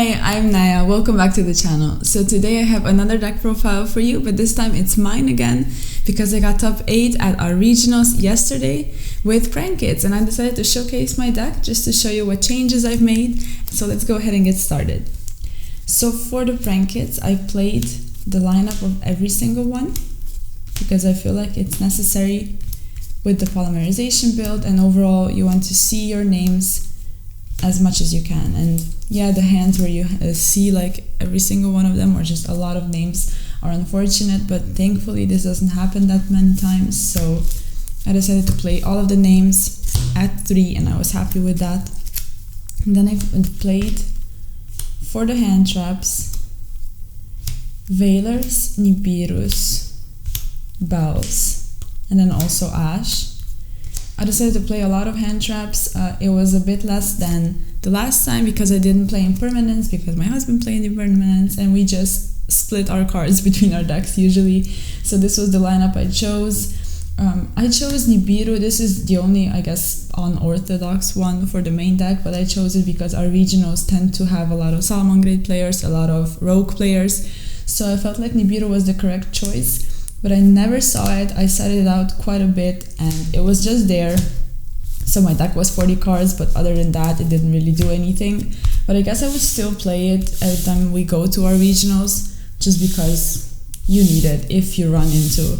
Hi, I'm Naya. Welcome back to the channel. So today I have another deck profile for you, but this time it's mine again because I got top 8 at our regionals yesterday with prank kits, and I decided to showcase my deck just to show you what changes I've made. So let's go ahead and get started. So for the prank kits, I played the lineup of every single one because I feel like it's necessary with the polymerization build, and overall you want to see your names as much as you can. And yeah, the hands where you see like every single one of them or just a lot of names are unfortunate, but thankfully this doesn't happen that many times. So I decided to play all of the names at 3 and I was happy with that. And then I played for the hand traps Veilers, Nibirus, Bells, and then also Ash. I decided to play a lot of hand traps. It was a bit less than the last time because I didn't play impermanence because my husband played impermanence and we just split our cards between our decks usually. So this was the lineup I chose. I chose Nibiru. This is the only, I guess, unorthodox one for the main deck, but I chose it because our regionals tend to have a lot of Salmon Grade players, a lot of Rogue players. So I felt like Nibiru was the correct choice. But I never saw it. I set it out quite a bit and it was just there. So my deck was 40 cards, but other than that it didn't really do anything. But I guess I would still play it every time we go to our regionals, just because you need it if you run into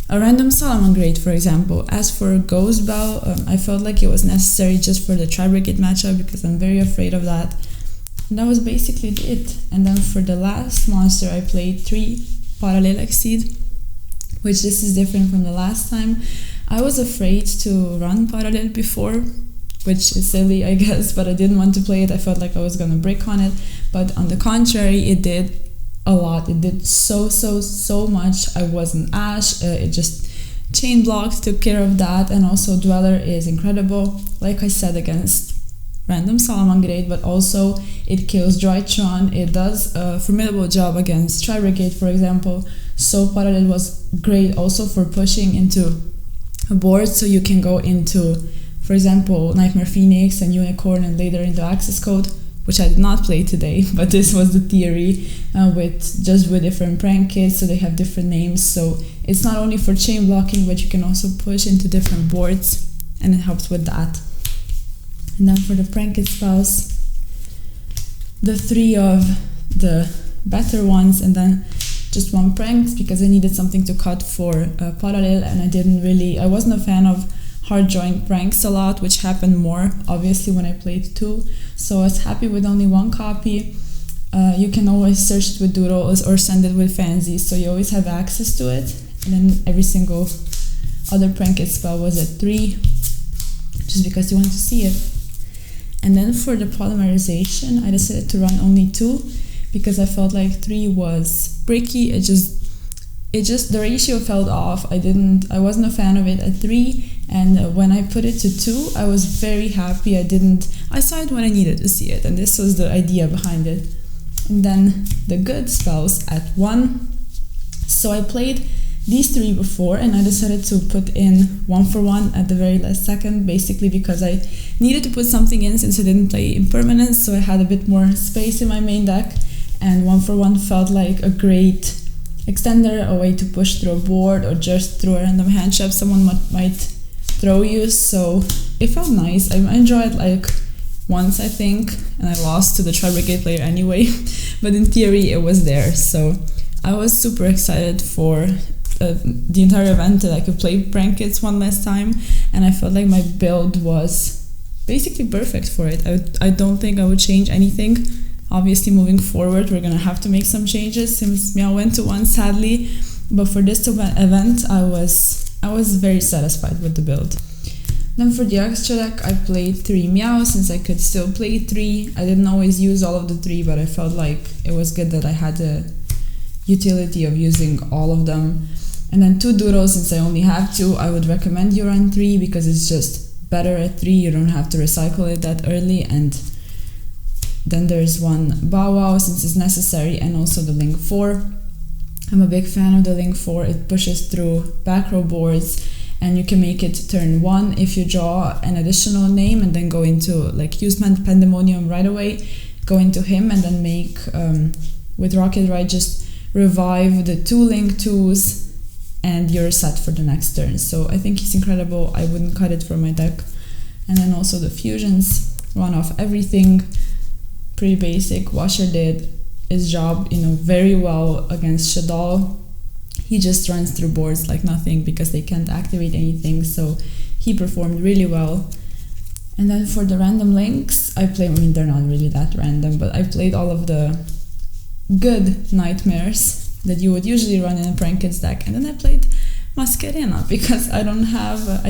a random Solomon Grade, for example. As for Ghost Bell, I felt like it was necessary just for the tri-brigade matchup because I'm very afraid of that. And that was basically it. And then for the last monster I played 3 Parallel Exceed, which this is different from the last time. I was afraid to run Parallel before, which is silly I guess, but I didn't want to play it. I felt like I was gonna brick on it, but on the contrary, it did a lot. It did so much. I wasn't Ash, it just chain blocked, took care of that, and also Dweller is incredible, like I said, against random Solomon Grade, but also it kills Droitron. It does a formidable job against tri-brigade, for example. So Parallel was great also for pushing into a board, so you can go into, for example, Nightmare Phoenix and Unicorn and later into Access Code, which I did not play today, but this was the theory with different prank kits, so they have different names. So it's not only for chain blocking, but you can also push into different boards, and it helps with that. And then for the prank kit spells, the 3 of the better ones, and then just 1 pranks because I needed something to cut for Parallel, and I wasn't a fan of hard drawing pranks a lot, which happened more obviously when I played 2. So I was happy with only 1 copy. You can always search it with doodles or send it with fancies, so you always have access to it. And then every single other prank kit spell was at 3, just because you want to see it. And then for the polymerization, I decided to run only 2 because I felt like 3 was bricky. It just the ratio felt off. I wasn't a fan of it at 3, and when I put it to 2, I was very happy. I saw it when I needed to see it, and this was the idea behind it. And then the good spells at 1. So I played these 3 before, and I decided to put in 1 for 1 at the very last second, basically because I needed to put something in since I didn't play impermanence, so I had a bit more space in my main deck, and 1 for 1 felt like a great extender, a way to push through a board or just through a random hand trap someone might throw you. So it felt nice. I enjoyed like once, I think, and I lost to the tri-brigade player anyway, but in theory it was there. So I was super excited for the entire event that I could play prank kits one last time, and I felt like my build was basically perfect for it. I don't think I would change anything. Obviously moving forward we're gonna have to make some changes since Meow went to 1 sadly, but for this event I was very satisfied with the build. Then for the extra deck I played 3 Meow since I could still play 3. I didn't always use all of the 3, but I felt like it was good that I had the utility of using all of them. And then 2 Doodles, since I only have 2, I would recommend you run 3 because it's just better at 3. You don't have to recycle it that early. And then there's 1 Bow Wow since it's necessary, and also the Link 4. I'm a big fan of the Link 4. It pushes through back row boards, and you can make it turn 1 if you draw an additional name and then go into like use Pandemonium right away. go into him and then make, with Rocket Ride, just revive the 2 Link 2s and you're set for the next turn. So I think he's incredible. I wouldn't cut it from my deck. And then also the fusions, run off everything, pretty basic. Washer did his job, very well against Shadal. He just runs through boards like nothing because they can't activate anything, so he performed really well. And then for the random links, they're not really that random, but I played all of the good nightmares that you would usually run in a Prank Kids deck, and then I played Masquerena because I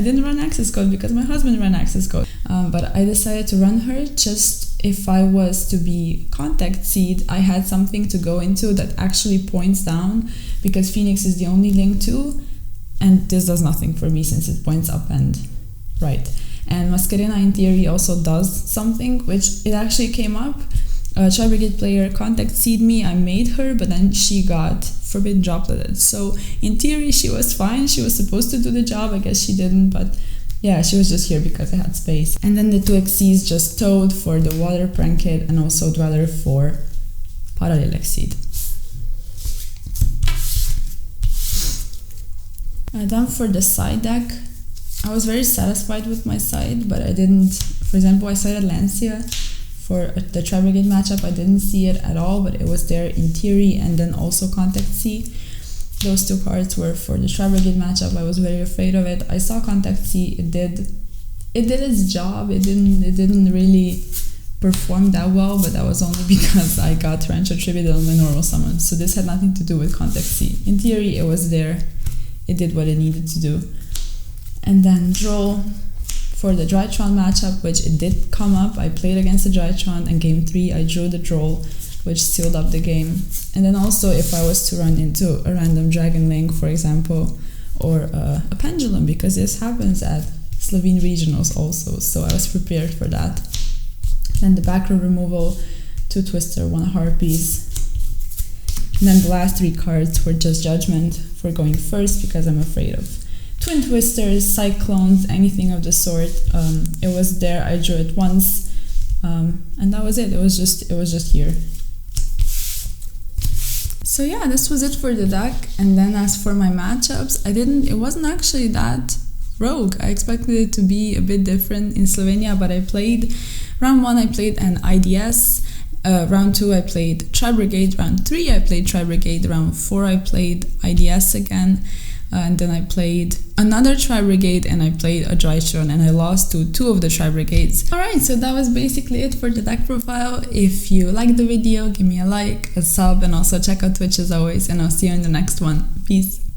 didn't run access code because my husband ran access code. But I decided to run her just if I was to be Contact Seed, I had something to go into that actually points down, because Phoenix is the only Link 2, and this does nothing for me since it points up and right. And Masquerena in theory also does something, which it actually came up. A tri-brigade player Contact Seed me, I made her, but then she got Forbidden Dropleted. So in theory she was fine, she was supposed to do the job, I guess she didn't, but yeah, she was just here because I had space. And then the 2xCs just Toad for the Water Prank Kid and also Dweller for Parallel Exceed. Then for the side deck, I was very satisfied with my side, but I didn't, for example, I sided Lancia for the tri-brigade matchup. I didn't see it at all, but it was there in theory, and then also Contact C. Those 2 cards were for the tri-brigade matchup. I was very afraid of it. I saw Contact C, it did its job. It didn't really perform that well, but that was only because I got Torrential Tribute on my normal summon. So this had nothing to do with Contact C. In theory, it was there. It did what it needed to do. And then Droll for the Drytron matchup, which it did come up. I played against the Drytron, and game 3 I drew the Droll, which sealed up the game. And then also if I was to run into a random Dragon Link, for example, or a Pendulum, because this happens at Slovene Regionals also, so I was prepared for that. Then the back row removal, 2 Twister, 1 Harpies. And then the last 3 cards were just Judgment for going first, because I'm afraid of Twin Twisters, Cyclones, anything of the sort. It was there, I drew it once, and that was it. It was just here. So yeah, this was it for the deck. And then as for my matchups, it wasn't actually that rogue. I expected it to be a bit different in Slovenia, but I played round 1, I played an IDS. Round 2 I played Tri-Brigade, round 3 I played Tri-Brigade, round 4 I played IDS again, and then I played another Tri-Brigade and I played a Drytron, and I lost to 2 of the Tri-Brigades. Alright, so that was basically it for the deck profile. If you liked the video, give me a like, a sub, and also check out Twitch as always, and I'll see you in the next one. Peace!